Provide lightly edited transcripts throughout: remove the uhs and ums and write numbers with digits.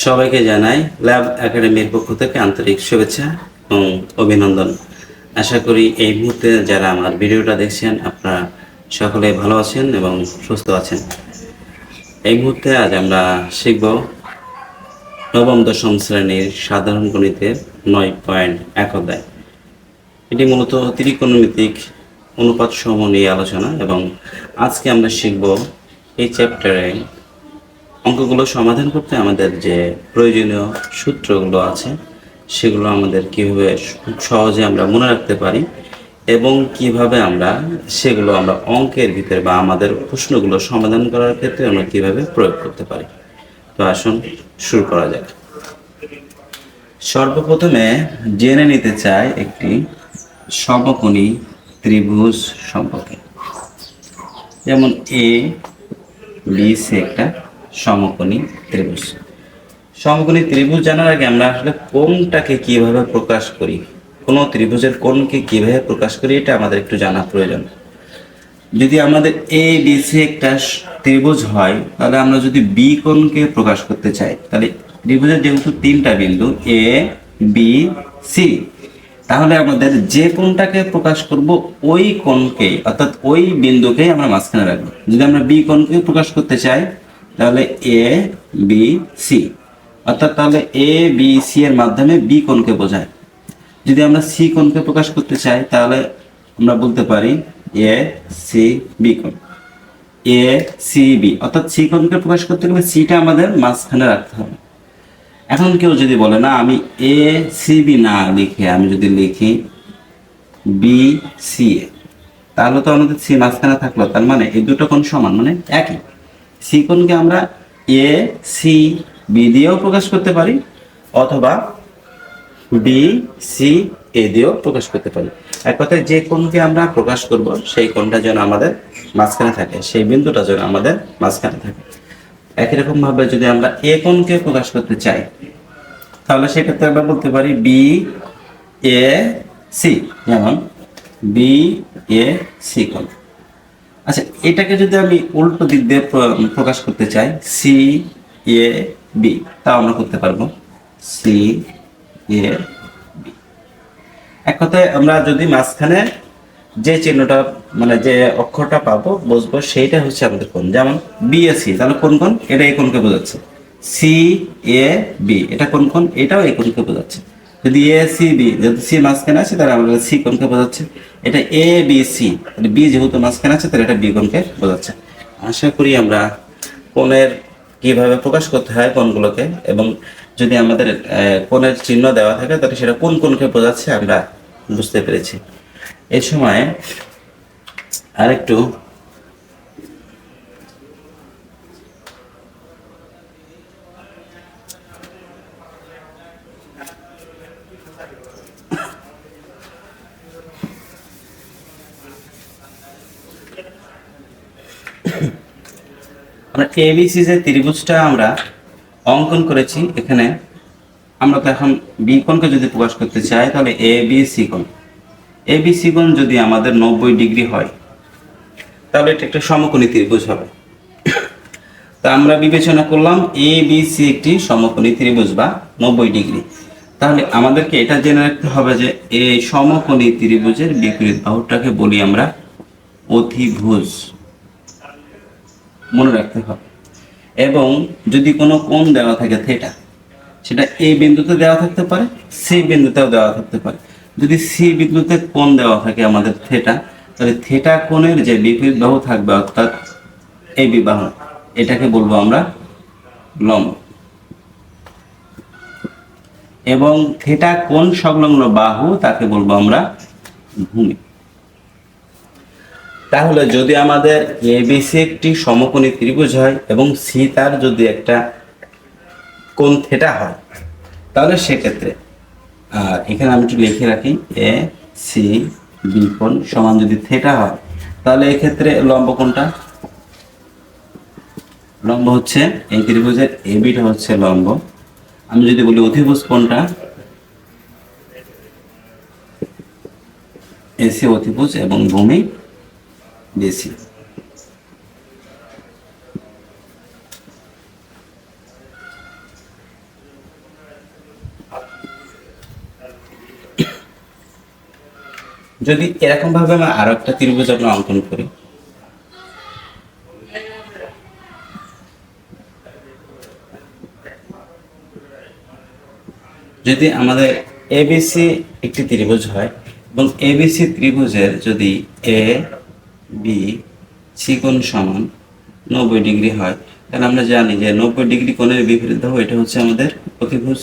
সবাইকে জানাই ল্যাব একাডেমির পক্ষ থেকে আন্তরিক শুভেচ্ছা এবং অভিনন্দন। আশা করি এই মুহূর্তে যারা আমার ভিডিওটা দেখছেন আপনারা সকলে ভালো আছেন এবং সুস্থ আছেন। এই মুহূর্তে আজ আমরা শিখব নবম দশম শ্রেণীর সাধারণ গণিতের 9.1 অধ্যায়। এটি মূলত ত্রিকোণমিতিক অনুপাত সমূহ নিয়ে আলোচনা এবং আজকে আমরা শিখব এই চ্যাপ্টারে অঙ্কগুলো সমাধান করতে আমাদের যে প্রয়োজনীয় সূত্রগুলো আছে সেগুলো আমাদের কীভাবে খুব সহজে আমরা মনে রাখতে পারি এবং কিভাবে আমরা সেগুলো আমরা অঙ্কের ভিতরে বা আমাদের প্রশ্নগুলো সমাধান করার ক্ষেত্রে আমরা কীভাবে প্রয়োগ করতে পারি। তো আসুন শুরু করা যাক। সর্বপ্রথমে জেনে নিতে চাই একটি সমকোণী ত্রিভুজ সম্পর্কে। যেমন এ বি সি একটা সমকোণী ত্রিভুজ। সমকোণী ত্রিভুজ জানার আগে আমরা আসলে কোণটাকে কিভাবে প্রকাশ করি, কোনো ত্রিভুজের কোণকে কিভাবে প্রকাশ করি এটা আমাদের একটু জানা প্রয়োজন। যদি আমাদের এ বি সি একটা ত্রিভুজ হয় তাহলে আমরা যদি বি কোণকে প্রকাশ করতে চাই তাহলে ত্রিভুজের যেহেতু তিনটা বিন্দু এ বি সি, তাহলে আমাদের যে কোণটাকে প্রকাশ করব ওই কোণকে অর্থাৎ ওই বিন্দুকেই আমরা মাঝখানে রাখবো। যদি আমরা বি কোণকে প্রকাশ করতে চাই তাহলে এ বি সি, অর্থাৎ তাহলে এ বি সি এর মাধ্যমে বি কোণকে বোঝায়। যদি আমরা সি কোণকে প্রকাশ করতে চাই তাহলে আমরা বলতে পারি এ সি বি কোণ, এ সি বি, অর্থাৎ সি কোণকে প্রকাশ করতে গেলে সিটা আমাদের মাঝখানে রাখতে হবে। এখন কেউ যদি বলে না আমি এ সি বি না লিখে আমি যদি লিখি বি সি এ, তাহলে তো আমাদের সি মাঝখানে থাকলো, তার মানে এই দুটো কোণ সমান মানে একই। সি কোণকে আমরা এ সি বি দিয়েও প্রকাশ করতে পারি অথবা বি সি এ দিয়েও প্রকাশ করতে পারি। এক কথায় যে কোণকে আমরা প্রকাশ করব সেই কোণটা যেন আমাদের মাঝখানে থাকে, সেই বিন্দুটা যেন আমাদের মাঝখানে থাকে। একই রকম ভাবে যদি আমরা এ কোণকে প্রকাশ করতে চাই তাহলে সেক্ষেত্রে আমরা বলতে পারি বি এ সি, যেমন বি এ সি কোণ। আচ্ছা, এটাকে যদি আমি উল্টো দিক দিয়ে প্রকাশ করতে চাই সি এ বি, তাও আমরা করতে পারবো সি এ বি। এক কথায় আমরা যদি মাঝখানে যে চিহ্নটা মানে যে অক্ষরটা পাবো বুঝবো সেইটা হচ্ছে আমাদের কোণ। যেমন বি এ সি, তাহলে কোন কোণ? এটা এই কোণকে বোঝাচ্ছে। সি এ বি, এটা কোন কোণ? এটাও এই কোণকে বোঝাচ্ছে। যদি এ সি বি, যেহেতু সি মাঝখানে আছে তাহলে আমাদের সি কোণকে বোঝাচ্ছে। এটা এ বি সি, বি যেহেতু মাঝখানে আছে তাহলে এটা বি কোণকে বোঝাচ্ছে। আশা করি আমরা কোণের কিভাবে প্রকাশ করতে হয় কোণগুলোকে, এবং যদি আমাদের কোণের চিহ্ন দেওয়া থাকে তাহলে সেটা কোন কোণকে বোঝাচ্ছে আমরা বুঝতে পেরেছি। এই সময় আরেকটু আমরা এবিসি যে ত্রিভুজটা আমরা অঙ্কন করেছি, এখানে আমরা তো এখন বি কোণকে যদি প্রকাশ করতে চাই তাহলে এ বি সি কোণ, এ বি সি কোণ যদি আমাদের 90 ডিগ্রি হয় তাহলে এটা একটা সমকোণী ত্রিভুজ হবে। তা আমরা বিবেচনা করলাম এ বি সি একটি সমকোণী ত্রিভুজ বা 90 ডিগ্রি। তাহলে আমাদেরকে এটা জেনে রাখতে হবে যে এই সমকোণী ত্রিভুজের বিপরীত বাহুটাকে বলি আমরা অতিভুজ, মনে রাখতে হবে। এবং যদি কোনো কোণ দেওয়া থাকে থিটা, সেটা এ বিন্দুতে দেওয়া থাকতে পারে, সি বিন্দুতেও দেওয়া থাকতে পারে। যদি সি বিন্দুতে কোণ দেওয়া থাকে আমাদের থিটা, তাহলে থিটা কোণের যে বিপরীত বাহু থাকবে অর্থাৎ এই বাহু, এটাকে বলবো আমরা লম্ব। এবং থিটা কোণ সংলগ্ন বাহু তাকে বলবো আমরা ভূমি। তাহলে যদি আমাদের এবিসি একটি সমকোণী ত্রিভুজ হয় এবং সি তার যদি একটা কোণ থিটা হয় তাহলে সেক্ষেত্রে, আর এখানে আমি একটু লিখে রাখি, এ সি বি কোণ সমান যদি থিটা হয় তাহলে এক্ষেত্রে লম্ব কোণটা, লম্ব হচ্ছে এই ত্রিভুজের এবিটা হচ্ছে লম্ব। আমি যদি বলি অতিভুজ কোণটা, এসি অতিভুজ এবং ভূমি বিসি। যদি এরকম ভাবে আমরা আরো একটা ত্রিভুজ আমরা অঙ্কন করি, যদি আমাদের এবিসি একটি ত্রিভুজ হয় এবং এবিসি ত্রিভুজের যদি এ বি সি কোণ সমান 90 ডিগ্রি হয়, তাহলে আমরা জানি যে 90 ডিগ্রি কোণের বিপরীত বাহু এটা হচ্ছে আমাদের অতিভুজ।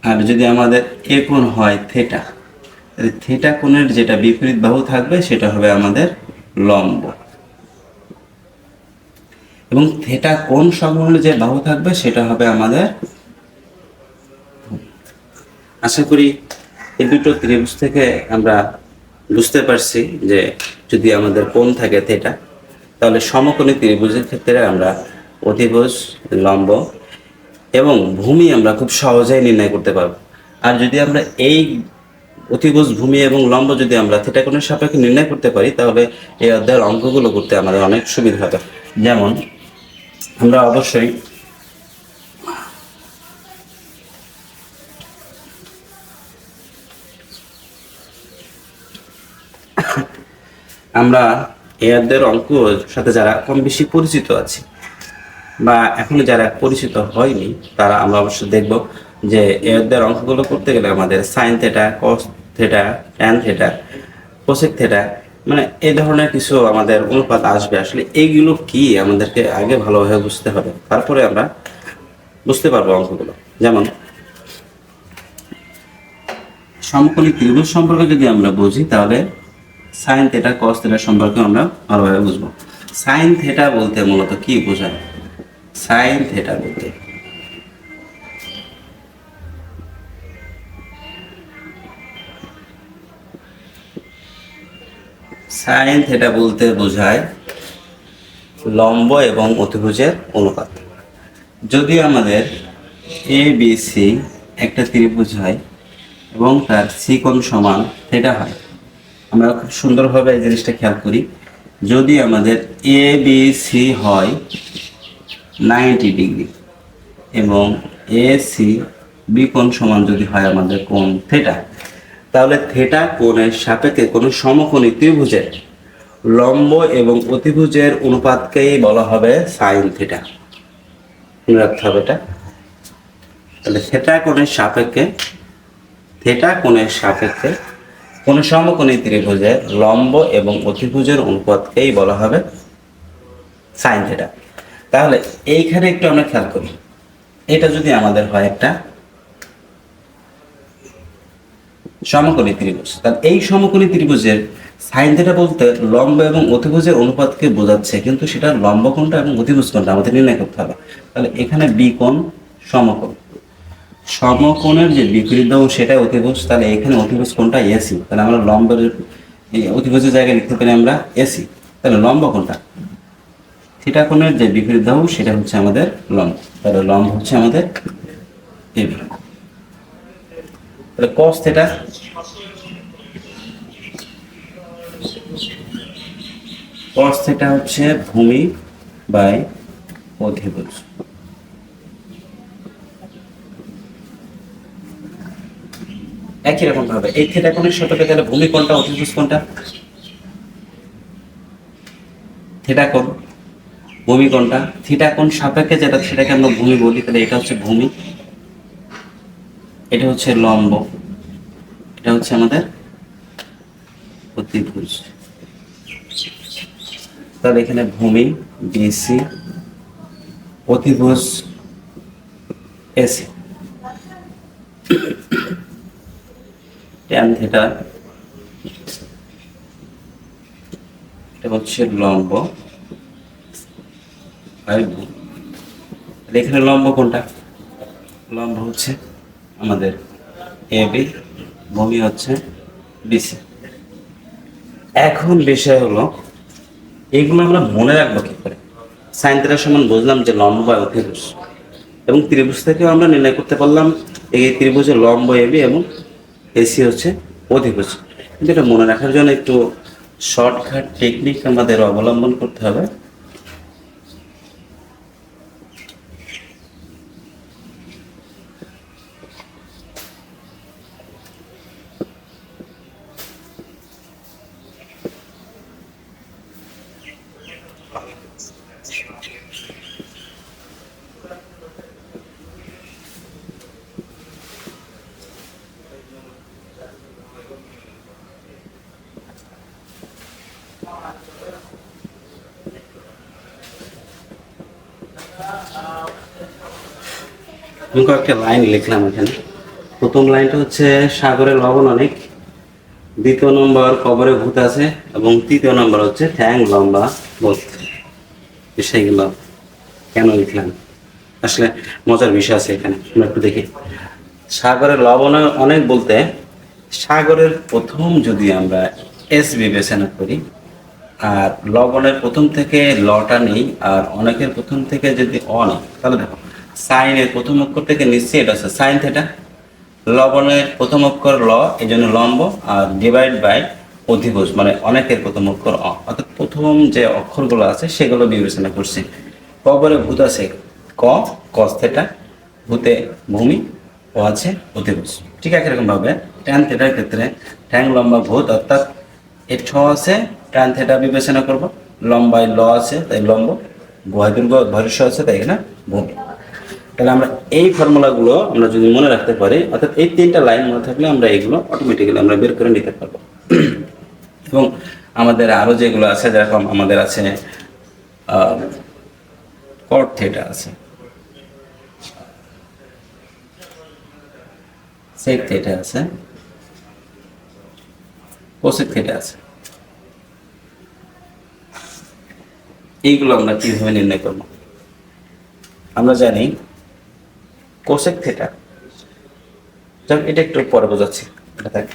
আর যদি আমাদের এ কোণ হয় থিটা, তাহলে থিটা কোণের যেটা বিপরীত বাহু থাকবে সেটা হবে আমাদের লম্ব, এবং থিটা কোণ সংলগ্ন যে বাহু থাকবে সেটা হবে আমাদের। আশা করি এই দুটো ত্রিভুজ থেকে আমরা বুঝতে পারছি যে যদি আমাদের কোণ থাকে থিটা, তাহলে সমকোণী ত্রিভুজের ক্ষেত্রে আমরা অতিভুজ, লম্ব এবং ভূমি আমরা খুব সহজেই নির্ণয় করতে পারবো। আর যদি আমরা এই অতিভুজ, ভূমি এবং লম্ব যদি আমরা থিটা কোণের সাপেক্ষে নির্ণয় করতে পারি, তাহলে এই অধ্যায়ের অঙ্কগুলো করতে আমাদের অনেক সুবিধা হবে। যেমন আমরা অবশ্যই আমরা এই অধ্যায়ের অঙ্কের সাথে যারা কম বেশি পরিচিত আছে বা এখনো যারা পরিচিত হয়নি, তারা আমরা অবশ্যই দেখব যে এই অধ্যায়ের অঙ্কগুলো করতে গেলে আমাদের সাইন থিটা, কস theta, tan theta, cosec theta, মানে এই ধরনের কিছু আমাদের অনুপাত আসবে। আসলে এইগুলো কি আমাদেরকে আগে ভালোভাবে বুঝতে হবে, তারপরে আমরা বুঝতে পারবো অঙ্কগুলো। যেমন সমকোণী ত্রিভুজ সম্পর্কে যদি আমরা বুঝি, তাহলে সাইন থিটা, কস থিটা সম্পর্কে আমরা ভালোভাবে বুঝবো। সাইন থিটা বলতে মূলত কি বোঝায়? সাইন থিটা বলতে বোঝায় লম্ব এবং অতিভুজের অনুপাত। যদি আমাদের এ বি সি একটা ত্রিভুজ হয় এবং তার সি কোণ সমান থিটা হয়, আমরা খুব সুন্দরভাবে এই জিনিসটা খেয়াল করি। যদি আমাদের এ বি সি হয় 90 ডিগ্রি এবং এ সি বি কোণ সমান যদি হয় আমাদের কোণ থিটা, তাহলে থিটা কোণের সাপেক্ষে কোনো সমকোণী ত্রিভুজের লম্ব এবং অতিভুজের অনুপাতকেই বলা হবে সাইন থিটা। মনে রাখতে হবে এটা। তাহলে থিটা কোণের সাপেক্ষে কোন সমকোণী ত্রিভুজের লম্ব এবং অতিভুজের অনুপাতকেই বলা হবে সাইন থিটা। তাহলে এইখানে একটু আমরা খেয়াল করি, এটা যদি আমাদের হয় একটা সমকোণী ত্রিভুজ, তাহলে এই সমকোণী ত্রিভুজের সাইন থিটা বলতে লম্ব এবং অতিভুজের অনুপাতকে বোঝাচ্ছে, কিন্তু সেটা লম্ব কোণটা এবং অতিভুজ কোণটা আমাদের নির্ণয় করতে হবে। তাহলে এখানে বি কোণ সমকোণ, সমকোণের যে বিপরীত বাহু সেটা অতিভুজ, তাহলে এখানে অতিভুজ কোণটা এসি, তাহলে আমরা লম্বের অতিভুজের জায়গায় লিখতে পারি আমরা এসি। তাহলে লম্ব কোণটা থিটা কোণের যে বিপরীত বাহু সেটা হচ্ছে আমাদের লম্ব, তাহলে লম্ব হচ্ছে আমাদের এবি। তাহলে কস থিটা, হচ্ছে ভূমি বাই অতিভুজ। একই রকম ভাবে এই থিটা কোণের সাপেক্ষে তাহলে ভূমি কোণটা, অতিভুজ কোণটা, থিটা কোণ, ভূমি কোণটা, থিটা কোণ সাপেক্ষে যেটা সেটাকে আমরা ভূমি বলি, তাহলে এটা হচ্ছে ভূমি, এটা হচ্ছে লম্ব, এটা হচ্ছে আমাদের অতিভুজ। তাহলে এখানে ভূমি বিসি, অতিভুজ এসি, ট্যান থিটা এটা হচ্ছে লম্ব আর ভূমি। এখানে লম্ব কোনটা? লম্ব হচ্ছে আমাদের এবি, ভূমি হচ্ছে বিসি। এখন বিষয় হলো এইগুলো আমরা মনে রাখবো কি করে? সাইন থিটার সমান বুঝলাম যে লম্ব বা অতিভুজ, এবং ত্রিভুজ থেকেও আমরা নির্ণয় করতে পারলাম এই ত্রিভুজের লম্ব এবি এবং এসি হচ্ছে অতিভুজ। কিন্তু এটা মনে রাখার জন্য একটু শর্টকাট টেকনিক আমাদের অবলম্বন করতে হবে। কয়েকটা লাইন লিখলাম এখানে। প্রথম লাইনটা হচ্ছে সাগরে লবণ অনেক, দ্বিতীয় নম্বর কবরে ভূত আছে, এবং তৃতীয় নম্বর হচ্ছে ঠ্যাং লম্বা ভূত। বিষয়গুলো কেন লিখলাম, আসলে মজার বিষয় আছে এখানে, আমরা একটু দেখি। সাগরের লবণ অনেক বলতে, সাগরের প্রথম যদি আমরা এস বিবেচনা করি, আর লবণের প্রথম থেকে লটা নেই, আর অনেকের প্রথম থেকে যদি অ নেই, তাহলে দেখো সাইনের প্রথম অক্ষর থেকে নিশ্চয়ই এটা হচ্ছে সাইন থেটা। লবণের প্রথম অক্ষর ল, এই জন্য লম্ব, আর ডিভাইড বাই অধিভুজ মানে অনেকের প্রথম অক্ষর অ, অর্থাৎ প্রথম যে অক্ষরগুলো আছে সেগুলো বিবেচনা করছি। কবরে ভূত আছে ক, কস থেটা, ভূতে ভূমি, ও আছে অধিভুজ। ঠিক একই রকম ভাবে ট্যান থেটার ক্ষেত্রে ঠ্যাং লম্বা ভূত, অর্থাৎ এর ছ আছে, ট্যান থেটা বিবেচনা করব, লম্বায় ল আছে তাই লম্ব, ভয়দুর্গ ভৈরস্য আছে তাই এখানে ভূমি। তাহলে আমরা এই ফর্মুলাগুলো আমরা যদি মনে রাখতে পারি, অর্থাৎ এই তিনটা লাইন মনে থাকলে আমরা এগুলো অটোমেটিক্যালি আমরা বের করে নিতে পারবো। এবং আমাদের আরো যেগুলো আছে, যেরকম আমাদের আছে কট থিটা আছে, সেক থিটা আছে, কোসেক থিটা আছে, এইগুলো আমরা কিভাবে নির্ণয় করব? আমরা জানি কোসেক থিটা, এটা একটু পরে বোঝাচ্ছি, এটা দেখ।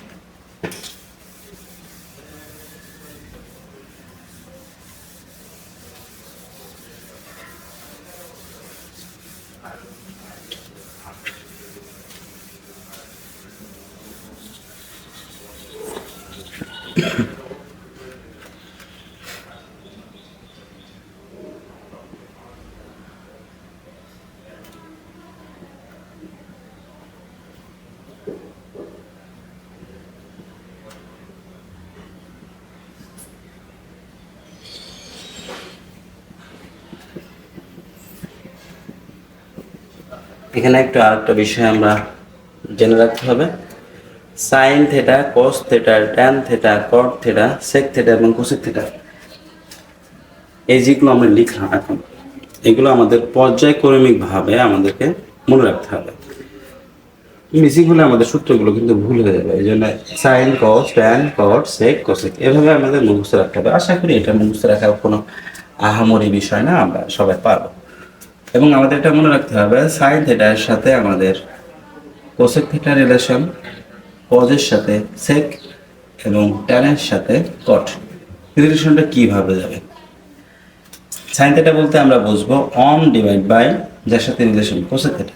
এখানে একটু আরেকটা বিষয় আমরা জেনে রাখতে হবে। Sine theta, cos theta, tan theta, cot theta, sec theta এবং কোসেক থেটা, এই যেগুলো আমরা লিখলাম এখন, এগুলো আমাদের পর্যায়ক্রমিকভাবে আমাদেরকে মনে রাখতে হবে। মিসিং হলে আমাদের সূত্রগুলো কিন্তু ভুল হয়ে যাবে। এই জন্য সাইন, কস, ট্যান, কট, সেক, কোসেক এভাবে আমাদের মুখস্থ রাখতে হবে। আশা করি এটা মুখস্থ রাখার কোনো আহামরি বিষয় না, আমরা সবাই পারবো। এবং আমাদের এটা মনে রাখতে হবে, সাইন থেটার সাথে আমাদের কোসেক থিটার রিলেশন, কজের সাথে সেক এবং ট্যানের সাথে কট, রিলেশনটা কিভাবে যাবে। সাইন থিটা বলতে আমরা বুঝবো অন ডিভাইড বাই যার সাথে relation cosec theta.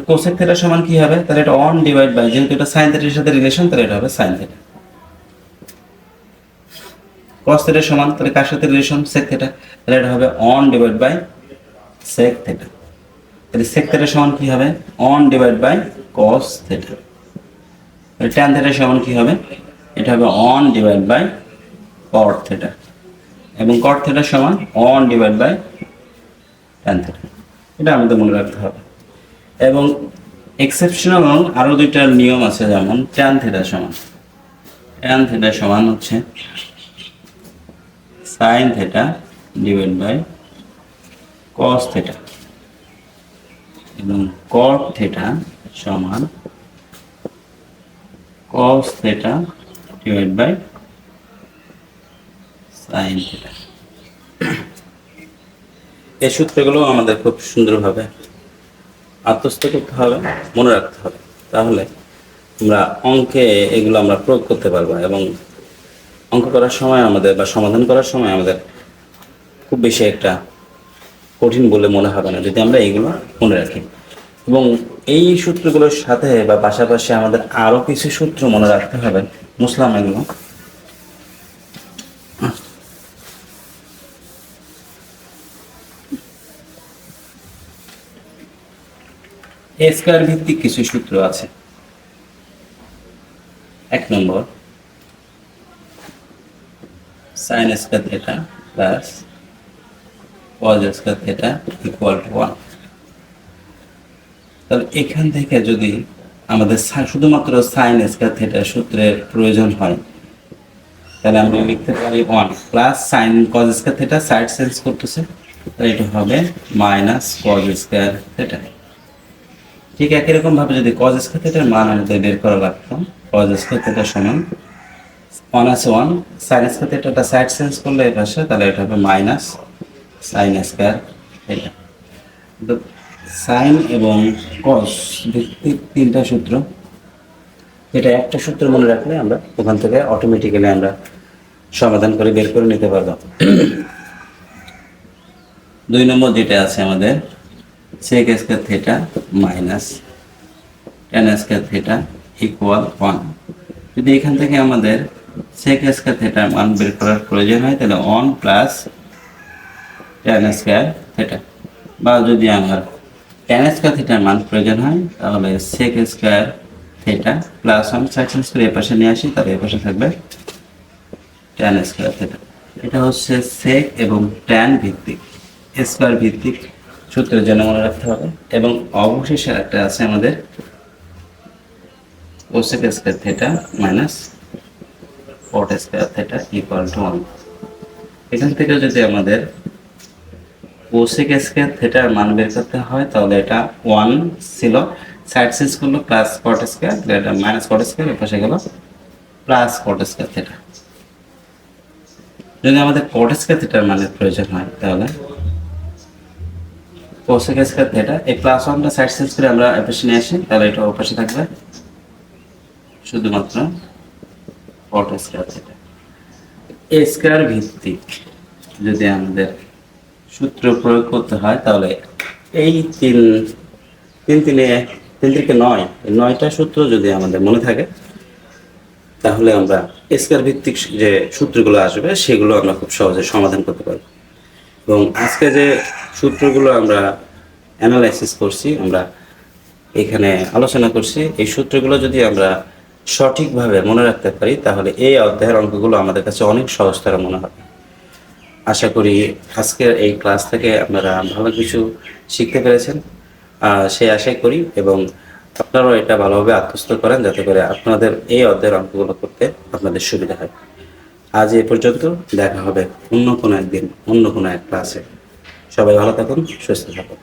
Cosec theta সমান কি হবে, তাহলে এটা অন ডিভাইড বাই, যেহেতু এটা সাইন থিটার সাথে রিলেশন, তাহলে এটা হবে সাইন থিটা। কস থিটা সমান, তাহলে কার সাথে রিলেশন, সেক থিটা, তাহলে এটা হবে one divide by sec theta. তাহলে সেক থিটা সমান কি হবে, one divide by cos theta. Tan theta সমান কি হবে, এটা হবে one divide by cot theta, এবং কট থিটা সমান one divide by tan theta. এটা আমাদের মনে রাখতে হবে। এবং এক্সেপশনাল আরো দুইটা নিয়ম আছে, যেমন ট্যান থিটা সমান হচ্ছে sine theta divide by cos theta, এবং কট থিটা সমান cos theta divide by sine theta. এই সূত্রগুলো আমাদের খুব সুন্দরভাবে আত্মস্থ করতে হবে, মনে রাখতে হবে, তাহলে আমরা অঙ্কে এগুলো আমরা প্রয়োগ করতে পারবো, এবং অঙ্ক করার সময় আমাদের বা সমাধান করার সময় আমাদের খুব বেশি একটা কঠিন বলে মনে হবে না, যদি আমরা এইগুলো মনে রাখি। এবং এই সূত্রগুলোর সাথে বা পাশাপাশি আমাদের আরো কিছু সূত্র মনে রাখতে হবে, মুসলাম এগুলো। এ স্কয়ার ভিত্তিক কিছু সূত্র আছে। 1 number, sine square theta plus cos square theta equal to 1। তাহলে এখান থেকে যদি আমাদের শুধুমাত্র সাইন স্কয়ার থিটা সূত্রের প্রয়োজন হয়, তাহলে আমরা লিখতে পারি 1 plus sign cos square theta, side change করতেছে, তাহলে এটা হবে মাইনাস cos স্কয়ার থিটা। ঠিক একই রকম ভাবে যদি cos স্কয়ার থিটার মান আমাদের বের করা লাগতো, cos স্কয়ার থিটা সমান 1 আছে 1, সাইন স্কয়ার থিটাটা সাইড চেঞ্জ করলে এই পাশে, তাহলে এটা হবে মাইনাস সাইন স্কয়ার থিটা। তো সাইন এবং cos ভিত্তিক তিনটা সূত্র, এটা একটা সূত্র মনে রাখলে আমরা ওখান থেকে অটোমেটিক্যালি আমরা সমাধান করে বের করে নিতে পারবো। 2 নম্বর যেটা আছে আমাদের sec square theta minus tan square theta equal 1। যদি এখান থেকে আমাদের sec স্কয়ার থিটার মান বের করার প্রয়োজন হয়, তাহলে 1 প্লাস tan স্কয়ার থিটা, বা যদি আমার tan স্কয়ার থিটার মান প্রয়োজন হয়, তাহলে sec square theta plus 1 side change করে এই পাশে নিয়ে আসি, তাহলে এই পাশে থাকবে tan স্কয়ার থিটা। এটা হচ্ছে sec এবং tan ভিত্তিক, স্কয়ার ভিত্তিক সূত্রের জন্য মনে রাখতে হবে। এবং অবশেষে একটা আছে আমাদের cosec square theta minus cot square theta equal to 1। এখান থেকে যদি আমাদের cosec স্কয়ার থিটার মান বের করতে হয়, তাহলে এটা 1 ছিল, সাইড চেঞ্জ করলো প্লাস cot স্কয়ার, তাহলে এটা মাইনাস cot স্কয়ার, এর পাশে গেল প্লাস cot স্কয়ার থিটা। যদি আমাদের cot স্কয়ার থিটার মানের প্রয়োজন হয়, তাহলে cosec স্কয়ার থিটা এই প্লাস 1টা সাইড চেঞ্জ করে আমরা এর পাশে নিয়ে আসি, তাহলে এটা ওর পাশে থাকবে শুধুমাত্র cot স্কয়ার থিটা। স্কয়ার ভিত্তিক যদি আমাদের সূত্র প্রয়োগ করতে হয়, তাহলে এই তিন থেকে 9টা সূত্র যদি আমাদের মনে থাকে, তাহলে আমরা স্কয়ার ভিত্তিক যে সূত্রগুলো আসবে সেগুলো আমরা খুব সহজে সমাধান করতে পারবো। এবং আজকে যে সূত্রগুলো আমরা অ্যানালাইসিস করছি, আমরা এখানে আলোচনা করছি, এই সূত্রগুলো যদি আমরা সঠিকভাবে মনে রাখতে পারি, তাহলে এই অধ্যায়ের অঙ্কগুলো আমাদের কাছে অনেক সহজতর মনে হবে। আশা করি আজকের এই ক্লাস থেকে আপনারা ভালো কিছু শিখতে পেরেছেন, সেই আশাই করি, এবং আপনারাও এটা ভালোভাবে আত্মস্থ করেন, যাতে করে আপনাদের এই অধ্যায়ের অঙ্কগুলো করতে আপনাদের সুবিধা হয়। আজ এই পর্যন্ত, দেখা হবে অন্য কোনো একদিন অন্য কোনো এক ক্লাসে। সবাই ভালো থাকুন, সুস্থ থাকুন।